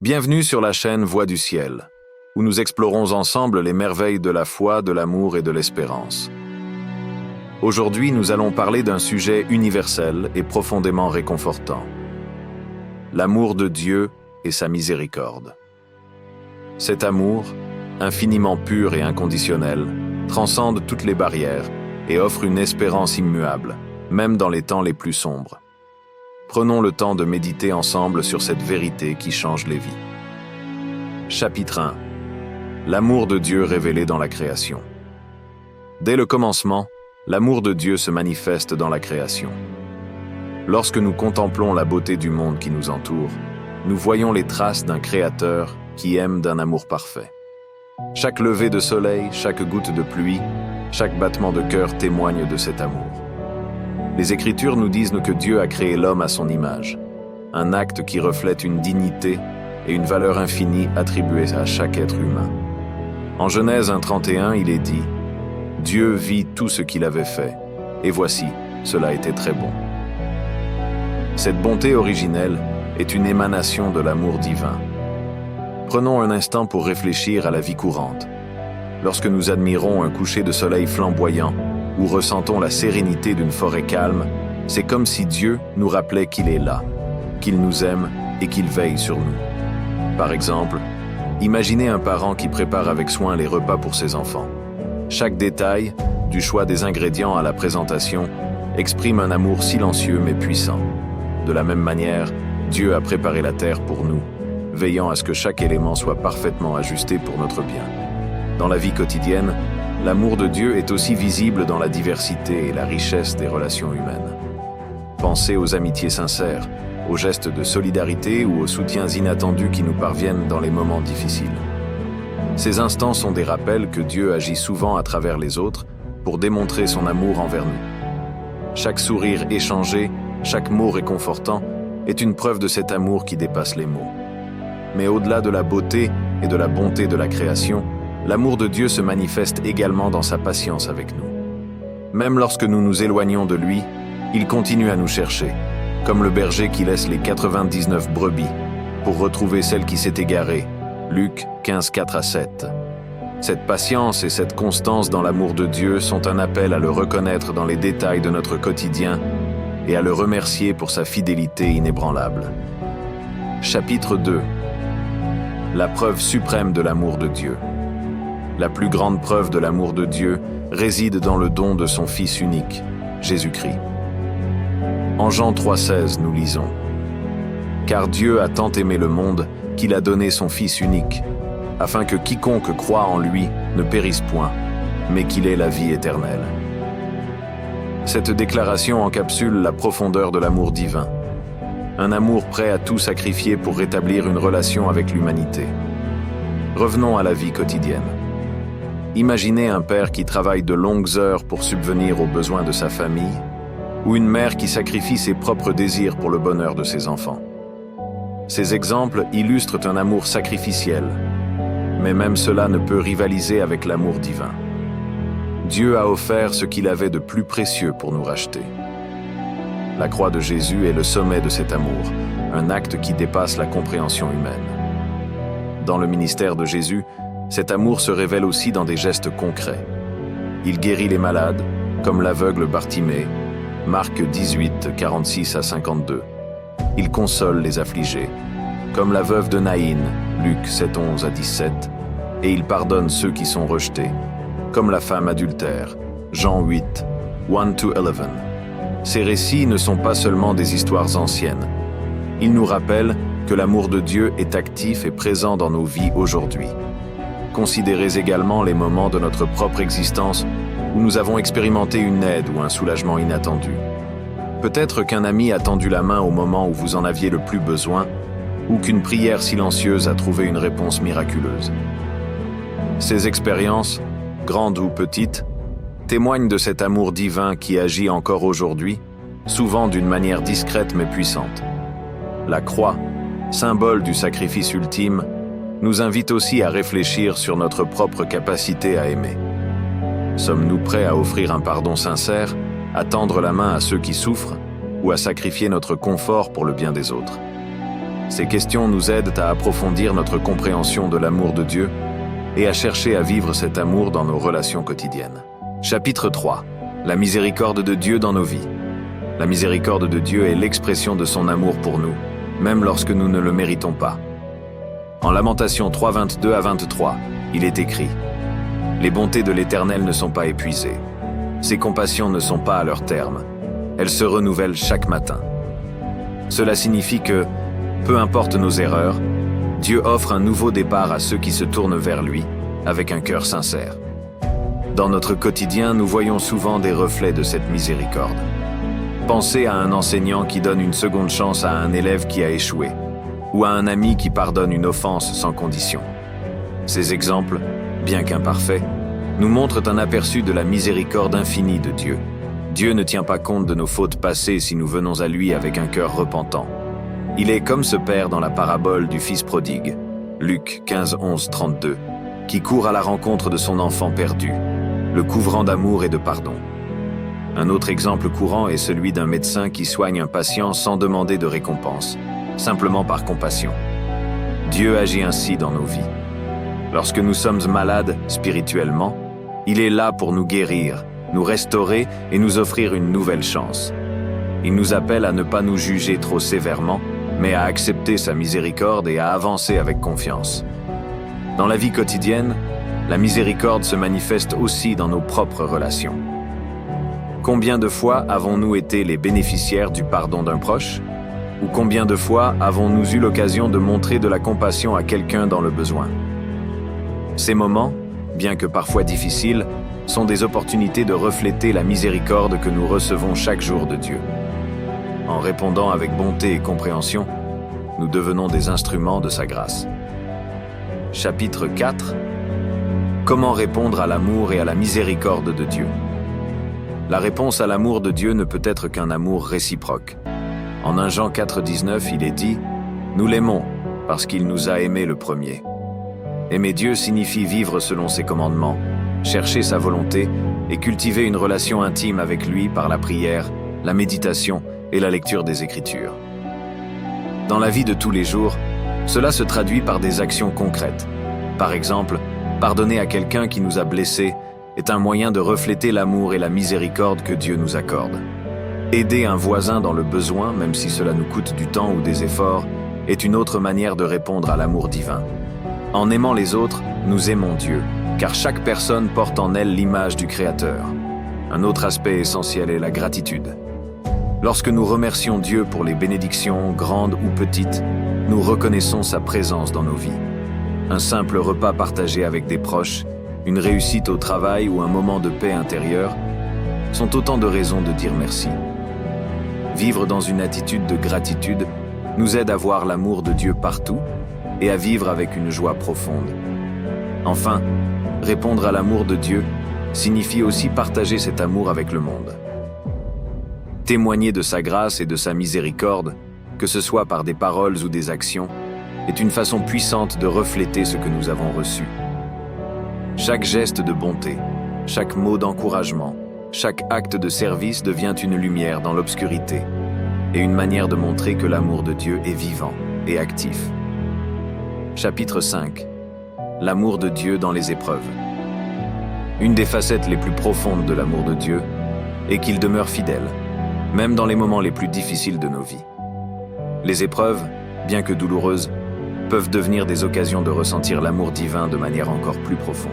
Bienvenue sur la chaîne Voix du Ciel, où nous explorons ensemble les merveilles de la foi, de l'amour et de l'espérance. Aujourd'hui, nous allons parler d'un sujet universel et profondément réconfortant. L'amour de Dieu et sa miséricorde. Cet amour, infiniment pur et inconditionnel, transcende toutes les barrières et offre une espérance immuable, même dans les temps les plus sombres. Prenons le temps de méditer ensemble sur cette vérité qui change les vies. Chapitre 1. L'amour de Dieu révélé dans la création. Dès le commencement, l'amour de Dieu se manifeste dans la création. Lorsque nous contemplons la beauté du monde qui nous entoure, nous voyons les traces d'un Créateur qui aime d'un amour parfait. Chaque lever de soleil, chaque goutte de pluie, chaque battement de cœur témoigne de cet amour. Les Écritures nous disent que Dieu a créé l'homme à son image, un acte qui reflète une dignité et une valeur infinie attribuées à chaque être humain. En Genèse 1:31, il est dit « Dieu vit tout ce qu'il avait fait, et voici, cela était très bon. » Cette bonté originelle est une émanation de l'amour divin. Prenons un instant pour réfléchir à la vie courante. Lorsque nous admirons un coucher de soleil flamboyant ou ressentons la sérénité d'une forêt calme, c'est comme si Dieu nous rappelait qu'il est là, qu'il nous aime et qu'il veille sur nous. Par exemple, imaginez un parent qui prépare avec soin les repas pour ses enfants. Chaque détail, du choix des ingrédients à la présentation, exprime un amour silencieux mais puissant. De la même manière, Dieu a préparé la terre pour nous, veillant à ce que chaque élément soit parfaitement ajusté pour notre bien. Dans la vie quotidienne, l'amour de Dieu est aussi visible dans la diversité et la richesse des relations humaines. Pensez aux amitiés sincères, aux gestes de solidarité ou aux soutiens inattendus qui nous parviennent dans les moments difficiles. Ces instants sont des rappels que Dieu agit souvent à travers les autres pour démontrer son amour envers nous. Chaque sourire échangé, chaque mot réconfortant est une preuve de cet amour qui dépasse les mots. Mais au-delà de la beauté et de la bonté de la création, l'amour de Dieu se manifeste également dans sa patience avec nous. Même lorsque nous nous éloignons de lui, il continue à nous chercher, comme le berger qui laisse les 99 brebis pour retrouver celle qui s'est égarée. Luc 15:4-7. Cette patience et cette constance dans l'amour de Dieu sont un appel à le reconnaître dans les détails de notre quotidien et à le remercier pour sa fidélité inébranlable. Chapitre 2. La preuve suprême de l'amour de Dieu. La plus grande preuve de l'amour de Dieu réside dans le don de son Fils unique, Jésus-Christ. En Jean 3,16, nous lisons « Car Dieu a tant aimé le monde qu'il a donné son Fils unique, afin que quiconque croit en lui ne périsse point, mais qu'il ait la vie éternelle. » Cette déclaration encapsule la profondeur de l'amour divin, un amour prêt à tout sacrifier pour rétablir une relation avec l'humanité. Revenons à la vie quotidienne. Imaginez un père qui travaille de longues heures pour subvenir aux besoins de sa famille, ou une mère qui sacrifie ses propres désirs pour le bonheur de ses enfants. Ces exemples illustrent un amour sacrificiel, mais même cela ne peut rivaliser avec l'amour divin. Dieu a offert ce qu'il avait de plus précieux pour nous racheter. La croix de Jésus est le sommet de cet amour, un acte qui dépasse la compréhension humaine. Dans le ministère de Jésus, cet amour se révèle aussi dans des gestes concrets. Il guérit les malades, comme l'aveugle Bartimée, Marc 18:46-52. Il console les affligés, comme la veuve de Naïn, Luc 7:11-17, et il pardonne ceux qui sont rejetés, comme la femme adultère, Jean 8, 1-11. Ces récits ne sont pas seulement des histoires anciennes. Ils nous rappellent que l'amour de Dieu est actif et présent dans nos vies aujourd'hui. Considérez également les moments de notre propre existence où nous avons expérimenté une aide ou un soulagement inattendu. Peut-être qu'un ami a tendu la main au moment où vous en aviez le plus besoin, ou qu'une prière silencieuse a trouvé une réponse miraculeuse. Ces expériences, grandes ou petites, témoignent de cet amour divin qui agit encore aujourd'hui, souvent d'une manière discrète mais puissante. La croix, symbole du sacrifice ultime, nous invite aussi à réfléchir sur notre propre capacité à aimer. Sommes-nous prêts à offrir un pardon sincère, à tendre la main à ceux qui souffrent, ou à sacrifier notre confort pour le bien des autres? Ces questions nous aident à approfondir notre compréhension de l'amour de Dieu et à chercher à vivre cet amour dans nos relations quotidiennes. Chapitre 3. La miséricorde de Dieu dans nos vies. La miséricorde de Dieu est l'expression de son amour pour nous, même lorsque nous ne le méritons pas. En Lamentations 3, 22 à 23, il est écrit « Les bontés de l'Éternel ne sont pas épuisées. Ses compassions ne sont pas à leur terme. Elles se renouvellent chaque matin. » Cela signifie que, peu importe nos erreurs, Dieu offre un nouveau départ à ceux qui se tournent vers lui avec un cœur sincère. Dans notre quotidien, nous voyons souvent des reflets de cette miséricorde. Pensez à un enseignant qui donne une seconde chance à un élève qui a échoué, ou à un ami qui pardonne une offense sans condition. Ces exemples, bien qu'imparfaits, nous montrent un aperçu de la miséricorde infinie de Dieu. Dieu ne tient pas compte de nos fautes passées si nous venons à lui avec un cœur repentant. Il est comme ce père dans la parabole du fils prodigue, Luc 15, 11, 32, qui court à la rencontre de son enfant perdu, le couvrant d'amour et de pardon. Un autre exemple courant est celui d'un médecin qui soigne un patient sans demander de récompense, simplement par compassion. Dieu agit ainsi dans nos vies. Lorsque nous sommes malades spirituellement, il est là pour nous guérir, nous restaurer et nous offrir une nouvelle chance. Il nous appelle à ne pas nous juger trop sévèrement, mais à accepter sa miséricorde et à avancer avec confiance. Dans la vie quotidienne, la miséricorde se manifeste aussi dans nos propres relations. Combien de fois avons-nous été les bénéficiaires du pardon d'un proche? Ou combien de fois avons-nous eu l'occasion de montrer de la compassion à quelqu'un dans le besoin? Ces moments, bien que parfois difficiles, sont des opportunités de refléter la miséricorde que nous recevons chaque jour de Dieu. En répondant avec bonté et compréhension, nous devenons des instruments de sa grâce. Chapitre 4. Comment répondre à l'amour et à la miséricorde de Dieu? La réponse à l'amour de Dieu ne peut être qu'un amour réciproque. En 1 Jean 4, 19, il est dit « Nous l'aimons parce qu'il nous a aimés le premier ». Aimer Dieu signifie vivre selon ses commandements, chercher sa volonté et cultiver une relation intime avec lui par la prière, la méditation et la lecture des Écritures. Dans la vie de tous les jours, cela se traduit par des actions concrètes. Par exemple, pardonner à quelqu'un qui nous a blessés est un moyen de refléter l'amour et la miséricorde que Dieu nous accorde. Aider un voisin dans le besoin, même si cela nous coûte du temps ou des efforts, est une autre manière de répondre à l'amour divin. En aimant les autres, nous aimons Dieu, car chaque personne porte en elle l'image du Créateur. Un autre aspect essentiel est la gratitude. Lorsque nous remercions Dieu pour les bénédictions, grandes ou petites, nous reconnaissons sa présence dans nos vies. Un simple repas partagé avec des proches, une réussite au travail ou un moment de paix intérieure sont autant de raisons de dire merci. Vivre dans une attitude de gratitude nous aide à voir l'amour de Dieu partout et à vivre avec une joie profonde. Enfin, répondre à l'amour de Dieu signifie aussi partager cet amour avec le monde. Témoigner de sa grâce et de sa miséricorde, que ce soit par des paroles ou des actions, est une façon puissante de refléter ce que nous avons reçu. Chaque geste de bonté, chaque mot d'encouragement, chaque acte de service devient une lumière dans l'obscurité et une manière de montrer que l'amour de Dieu est vivant et actif. Chapitre 5. L'amour de Dieu dans les épreuves. Une des facettes les plus profondes de l'amour de Dieu est qu'il demeure fidèle, même dans les moments les plus difficiles de nos vies. Les épreuves, bien que douloureuses, peuvent devenir des occasions de ressentir l'amour divin de manière encore plus profonde.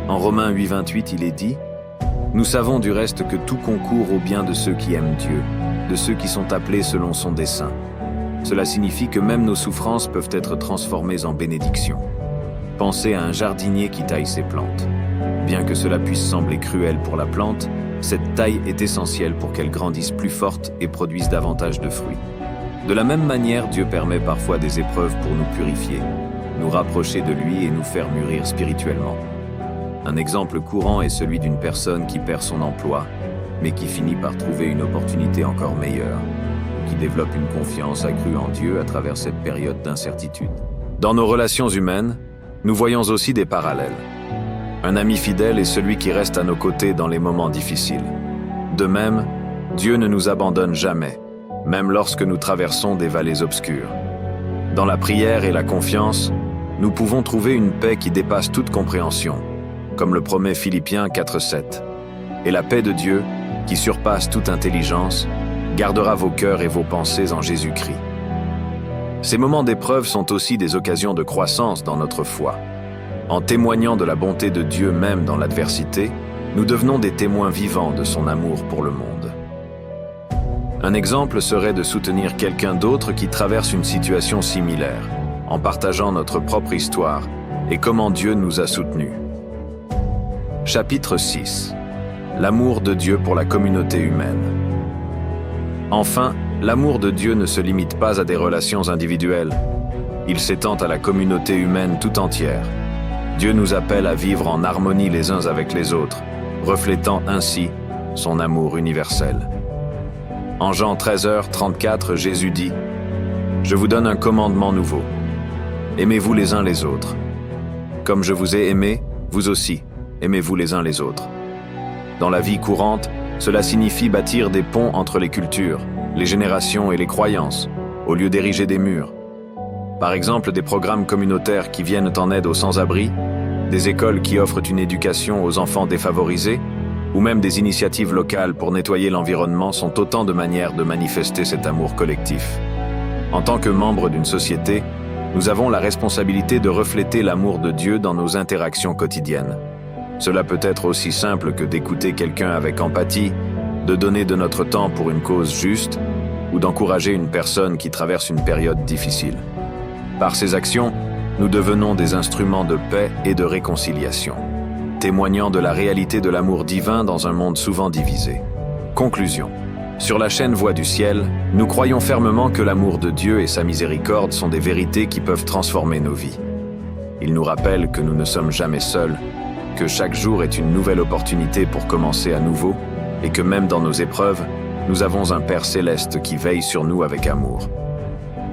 En Romains 8, 28, il est dit « Nous savons du reste que tout concourt au bien de ceux qui aiment Dieu, de ceux qui sont appelés selon son dessein. Cela signifie que même nos souffrances peuvent être transformées en bénédictions. Pensez à un jardinier qui taille ses plantes. Bien que cela puisse sembler cruel pour la plante, cette taille est essentielle pour qu'elle grandisse plus forte et produise davantage de fruits. De la même manière, Dieu permet parfois des épreuves pour nous purifier, nous rapprocher de lui et nous faire mûrir spirituellement. Un exemple courant est celui d'une personne qui perd son emploi, mais qui finit par trouver une opportunité encore meilleure, qui développe une confiance accrue en Dieu à travers cette période d'incertitude. Dans nos relations humaines, nous voyons aussi des parallèles. Un ami fidèle est celui qui reste à nos côtés dans les moments difficiles. De même, Dieu ne nous abandonne jamais, même lorsque nous traversons des vallées obscures. Dans la prière et la confiance, nous pouvons trouver une paix qui dépasse toute compréhension, comme le promet Philippiens 4:7. Et la paix de Dieu, qui surpasse toute intelligence, gardera vos cœurs et vos pensées en Jésus-Christ. Ces moments d'épreuve sont aussi des occasions de croissance dans notre foi. En témoignant de la bonté de Dieu même dans l'adversité, nous devenons des témoins vivants de son amour pour le monde. Un exemple serait de soutenir quelqu'un d'autre qui traverse une situation similaire, en partageant notre propre histoire et comment Dieu nous a soutenus. Chapitre 6. L'amour de Dieu pour la communauté humaine. Enfin, l'amour de Dieu ne se limite pas à des relations individuelles. Il s'étend à la communauté humaine tout entière. Dieu nous appelle à vivre en harmonie les uns avec les autres, reflétant ainsi son amour universel. En Jean 13h34, Jésus dit « Je vous donne un commandement nouveau. Aimez-vous les uns les autres. Comme je vous ai aimé, vous aussi, aimez-vous les uns les autres. » Dans la vie courante, cela signifie bâtir des ponts entre les cultures, les générations et les croyances, au lieu d'ériger des murs. Par exemple, des programmes communautaires qui viennent en aide aux sans-abri, des écoles qui offrent une éducation aux enfants défavorisés, ou même des initiatives locales pour nettoyer l'environnement sont autant de manières de manifester cet amour collectif. En tant que membres d'une société, nous avons la responsabilité de refléter l'amour de Dieu dans nos interactions quotidiennes. Cela peut être aussi simple que d'écouter quelqu'un avec empathie, de donner de notre temps pour une cause juste, ou d'encourager une personne qui traverse une période difficile. Par ces actions, nous devenons des instruments de paix et de réconciliation, témoignant de la réalité de l'amour divin dans un monde souvent divisé. Conclusion. Sur la chaîne Voix du Ciel, nous croyons fermement que l'amour de Dieu et sa miséricorde sont des vérités qui peuvent transformer nos vies. Il nous rappelle que nous ne sommes jamais seuls, que chaque jour est une nouvelle opportunité pour commencer à nouveau, et que même dans nos épreuves, nous avons un Père céleste qui veille sur nous avec amour.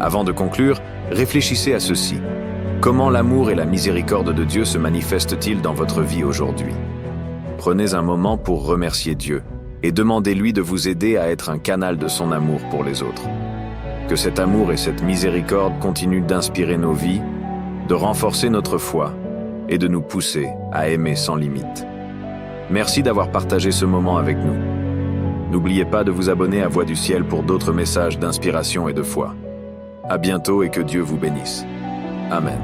Avant de conclure, réfléchissez à ceci. Comment l'amour et la miséricorde de Dieu se manifestent-ils dans votre vie aujourd'hui? Prenez un moment pour remercier Dieu et demandez-lui de vous aider à être un canal de son amour pour les autres. Que cet amour et cette miséricorde continuent d'inspirer nos vies, de renforcer notre foi et de nous pousser à aimer sans limite. Merci d'avoir partagé ce moment avec nous. N'oubliez pas de vous abonner à Voix du Ciel pour d'autres messages d'inspiration et de foi. À bientôt et que Dieu vous bénisse. Amen.